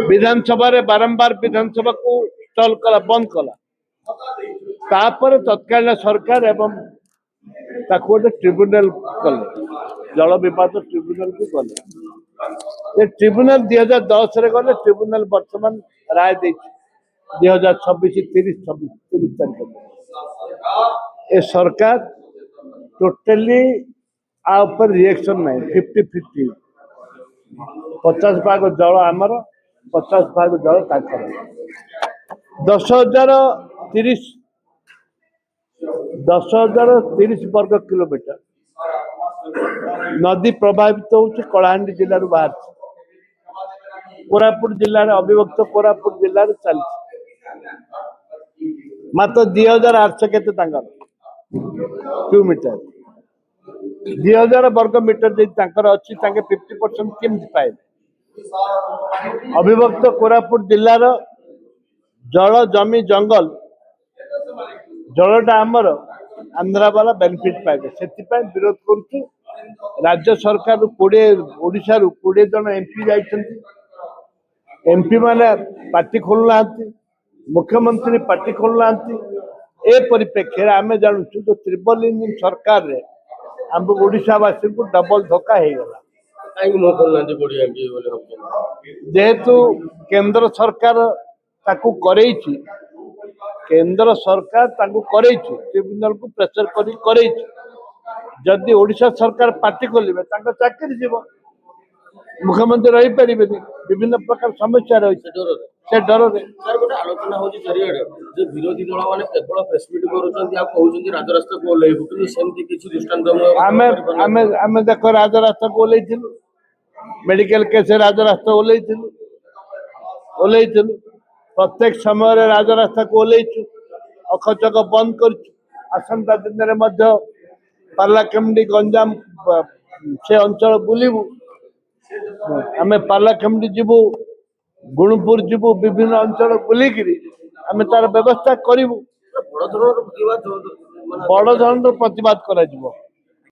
विधानसभा बारंबार विधानसभा को स्टल कला बंद कला तापर तत्कालीन सरकार एवं गोटे ट्रिब्यूनल कले जल विवाद ट्रिब्यूनल को गले ट्रिब्यूनल 2010 रे गले ट्रिब्यूनल वर्तमान राय दे 2026 30 तारीख ए सरकार टोटली आपर रिएक्शन नहीं 50-50 50 भाग जल आमर 50 भाग जल ताकर 10,030 वर्ग किलोमीटर नदी प्रभावित होची कलाहांडी जिल्ला बाहर कोरापुट जिल्ला अविभक्त कोरापुट जिल्ला चली मात्र 2,800 केते क्यूमीटर 2,000 वर्ग मीटर अच्छी 50% केमती पाए अविभक्त कोरापुट जिल्लार जल जमी जंगल जलटा आमर आंध्रा वाला बेनिफिट पाइबे से विरोध करुचु राज्य सरकार 20 जन एमपी जाइछन्ति एमपी माने पार्टी खोलना मुख्यमंत्री पार्टी खोलना ए परिप्रेक्षी आम जानूँ जो ट्रिपल इंजिन सरकार रे हम ओडिशावासी को डबल धोखा हो गला जेहेतु केंद्र सरकार ताकू करेइछि केंद्र सरकार ताकू करेइछि ट्रिब्यूनल को प्रेशर करी जदि ओडिशा सरकार पार्टी खोलिबे तांको चाकरी जीव मुख्यमंत्री रही परिबे विभिन्न प्रकार समस्या रही से डर रे सर गोटे आलोचना होची चारिआडे जे विरोधी दल माने केवल प्रेस मीट करूछन्ती आ कहउछन्ती राजरास्ता को ओलेइबु किंतु सेमति किछि दृष्टांत आमे देखो राजरास्ता को ओलेइथिलु मेडिकल केस राजरास्ता ओलेइथिलु प्रत्येक समय रे राजरास्ता को ओलेइछु अखचक बंद करछु आसंता दिन रे मध्य पार्लाकेमडी गंजाम से अंचल बुलिबु आमे पार्लाकेमडी जीवु गुणपुर जीवु विभिन्न अंचल बुलिकी आमे तार व्यवस्था करिवु बड़ धरणर प्रतिवाद करा